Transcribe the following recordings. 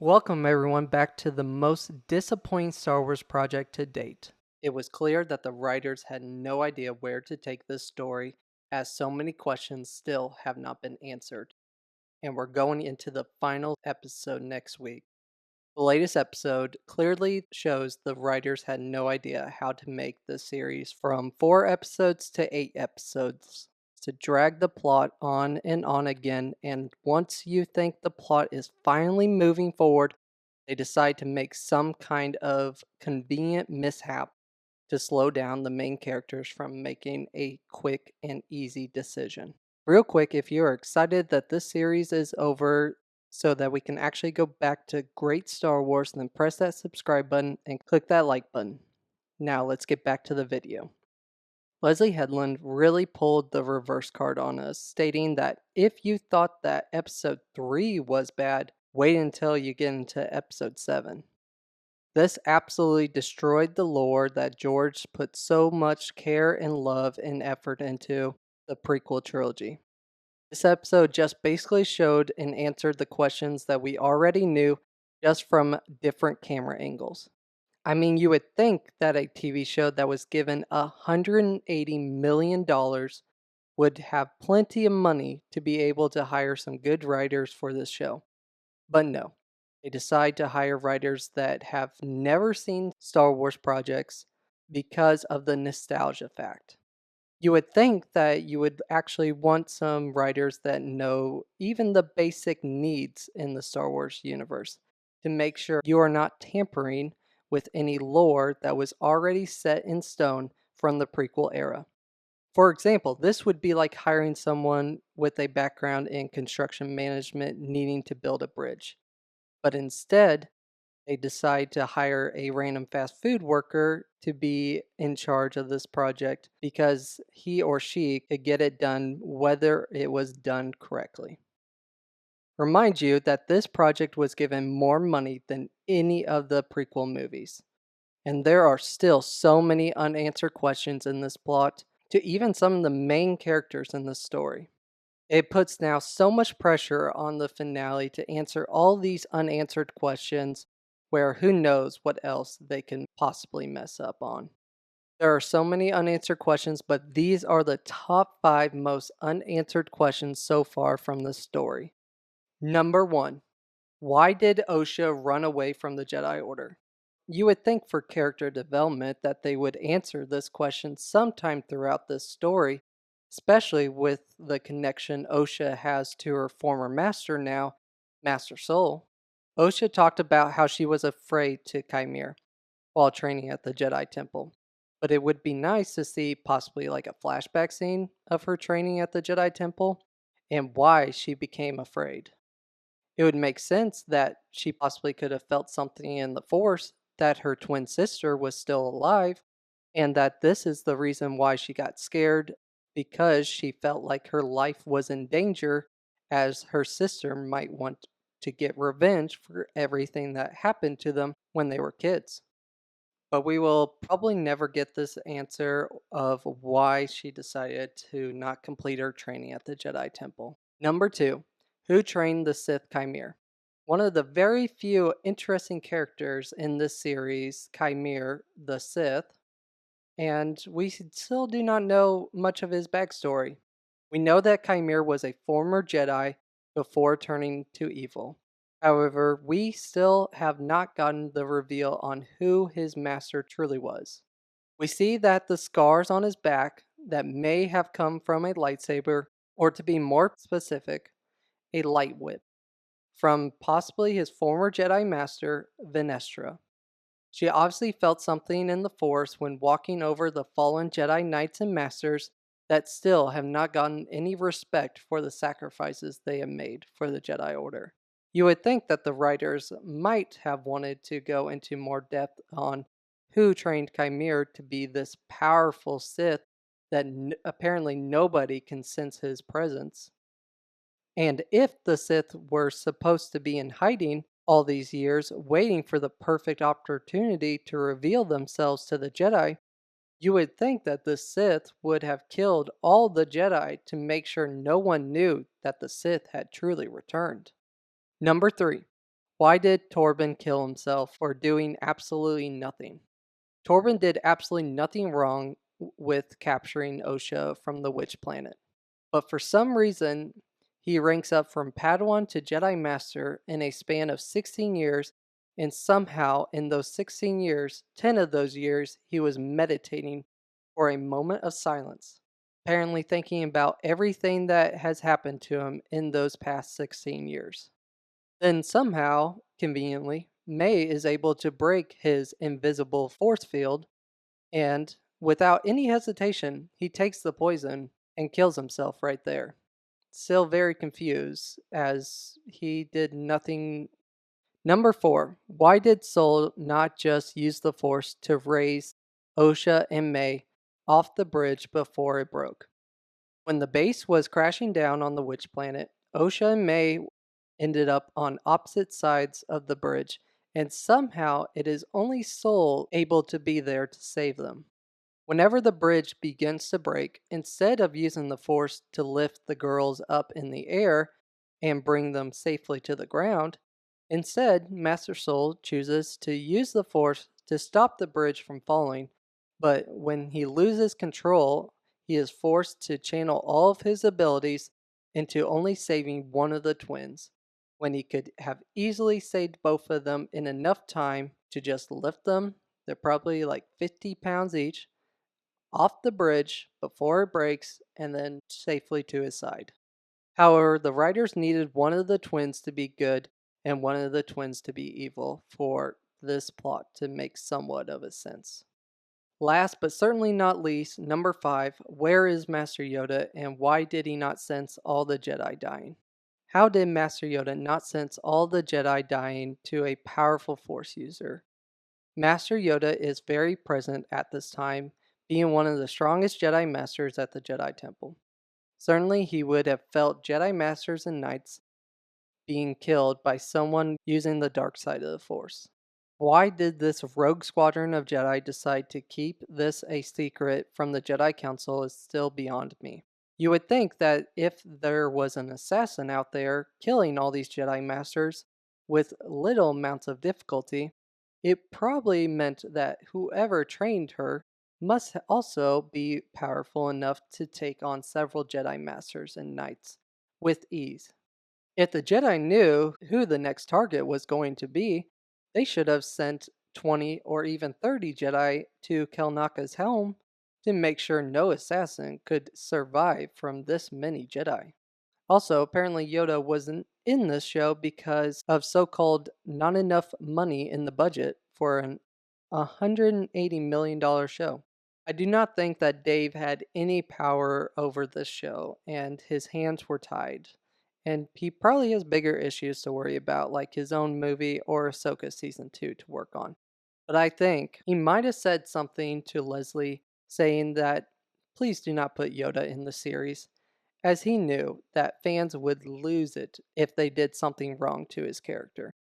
Welcome everyone back to the most disappointing Star Wars project to date. It was clear that the writers had no idea where to take this story, as so many questions still have not been answered. And we're going into the final episode next week. The latest episode clearly shows the writers had no idea how to make the series from 4 episodes to 8 episodes to drag the plot on and on again, and once you think the plot is finally moving forward, they decide to make some kind of convenient mishap to slow down the main characters from making a quick and easy decision. Real quick, if you're excited that this series is over so that we can actually go back to great Star Wars, then press that subscribe button and click that like button. Now let's get back to the video. Leslie Headland really pulled the reverse card on us, stating that if you thought that episode 3 was bad, wait until you get into episode 7. This absolutely destroyed the lore that George put so much care and love and effort into the prequel trilogy. This episode just basically showed and answered the questions that we already knew just from different camera angles. I mean, you would think that a TV show that was given $180 million would have plenty of money to be able to hire some good writers for this show. But no, they decide to hire writers that have never seen Star Wars projects because of the nostalgia fact. You would think that you would actually want some writers that know even the basic needs in the Star Wars universe to make sure you are not tampering with any lore that was already set in stone from the prequel era. For example, this would be like hiring someone with a background in construction management needing to build a bridge. But instead, they decide to hire a random fast food worker to be in charge of this project because he or she could get it done whether it was done correctly. Remind you that this project was given more money than any of the prequel movies. And there are still so many unanswered questions in this plot to even some of the main characters in this story. It puts now so much pressure on the finale to answer all these unanswered questions where who knows what else they can possibly mess up on. There are so many unanswered questions, but these are the top 5 most unanswered questions so far from the story. Number 1. Why did Osha run away from the Jedi Order? You would think for character development that they would answer this question sometime throughout this story, especially with the connection Osha has to her former master now, Master Soul. Osha talked about how she was afraid to Chimere while training at the Jedi Temple. But it would be nice to see possibly like a flashback scene of her training at the Jedi Temple and why she became afraid. It would make sense that she possibly could have felt something in the Force that her twin sister was still alive, and that this is the reason why she got scared because she felt like her life was in danger, as her sister might want to get revenge for everything that happened to them when they were kids. But we will probably never get this answer of why she decided to not complete her training at the Jedi Temple. Number 2. Who trained the Sith Chimere? One of the very few interesting characters in this series, Chimere the Sith, and we still do not know much of his backstory. We know that Chimere was a former Jedi before turning to evil. However, we still have not gotten the reveal on who his master truly was. We see that the scars on his back that may have come from a lightsaber, or to be more specific, a light whip, from possibly his former Jedi master, Venestra. She obviously felt something in the Force when walking over the fallen Jedi Knights and Masters that still have not gotten any respect for the sacrifices they have made for the Jedi Order. You would think that the writers might have wanted to go into more depth on who trained Chimere to be this powerful Sith that apparently nobody can sense his presence. And if the Sith were supposed to be in hiding all these years, waiting for the perfect opportunity to reveal themselves to the Jedi, you would think that the Sith would have killed all the Jedi to make sure no one knew that the Sith had truly returned. Number 3. Why did Torben kill himself for doing absolutely nothing? Torben did absolutely nothing wrong with capturing Osha from the Witch Planet. But for some reason, he ranks up from Padawan to Jedi Master in a span of 16 years, and somehow in those 16 years, 10 of those years, he was meditating for a moment of silence, apparently thinking about everything that has happened to him in those past 16 years. Then somehow, conveniently, May is able to break his invisible force field, and without any hesitation, he takes the poison and kills himself right there. Still very confused as he did nothing. Number 4. Why did Soul not just use the force to raise Osha and May off the bridge before it broke? When the base was crashing down on the Witch Planet, Osha and May ended up on opposite sides of the bridge, and somehow it is only Soul able to be there to save them. Whenever the bridge begins to break, instead of using the force to lift the girls up in the air and bring them safely to the ground, instead, Master Soul chooses to use the force to stop the bridge from falling. But when he loses control, he is forced to channel all of his abilities into only saving one of the twins, when he could have easily saved both of them in enough time to just lift them. They're probably like 50 pounds each off the bridge before it breaks and then safely to his side. However, the writers needed one of the twins to be good and one of the twins to be evil for this plot to make somewhat of a sense. Last but certainly not least, number 5, where is Master Yoda and why did he not sense all the Jedi dying? How did Master Yoda not sense all the Jedi dying to a powerful Force user? Master Yoda is very present at this time, being one of the strongest Jedi Masters at the Jedi Temple. Certainly, he would have felt Jedi Masters and Knights being killed by someone using the dark side of the Force. Why did this rogue squadron of Jedi decide to keep this a secret from the Jedi Council is still beyond me. You would think that if there was an assassin out there killing all these Jedi Masters with little amounts of difficulty, it probably meant that whoever trained her must also be powerful enough to take on several Jedi Masters and Knights with ease. If the Jedi knew who the next target was going to be, they should have sent 20 or even 30 Jedi to Kelnaka's helm to make sure no assassin could survive from this many Jedi. Also, apparently Yoda wasn't in this show because of so-called not enough money in the budget for an $180 million show. I do not think that Dave had any power over this show, and his hands were tied. And he probably has bigger issues to worry about, like his own movie or Ahsoka Season 2 to work on. But I think he might have said something to Leslie saying that please do not put Yoda in the series, as he knew that fans would lose it if they did something wrong to his character.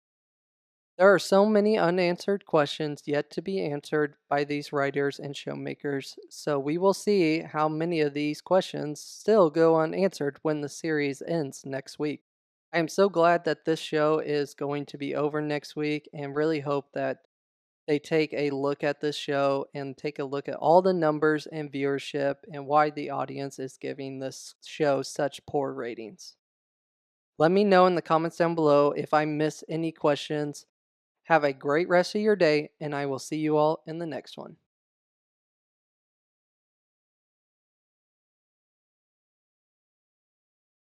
There are so many unanswered questions yet to be answered by these writers and showmakers, so we will see how many of these questions still go unanswered when the series ends next week. I am so glad that this show is going to be over next week and really hope that they take a look at this show and take a look at all the numbers and viewership and why the audience is giving this show such poor ratings. Let me know in the comments down below if I miss any questions. Have a great rest of your day, and I will see you all in the next one.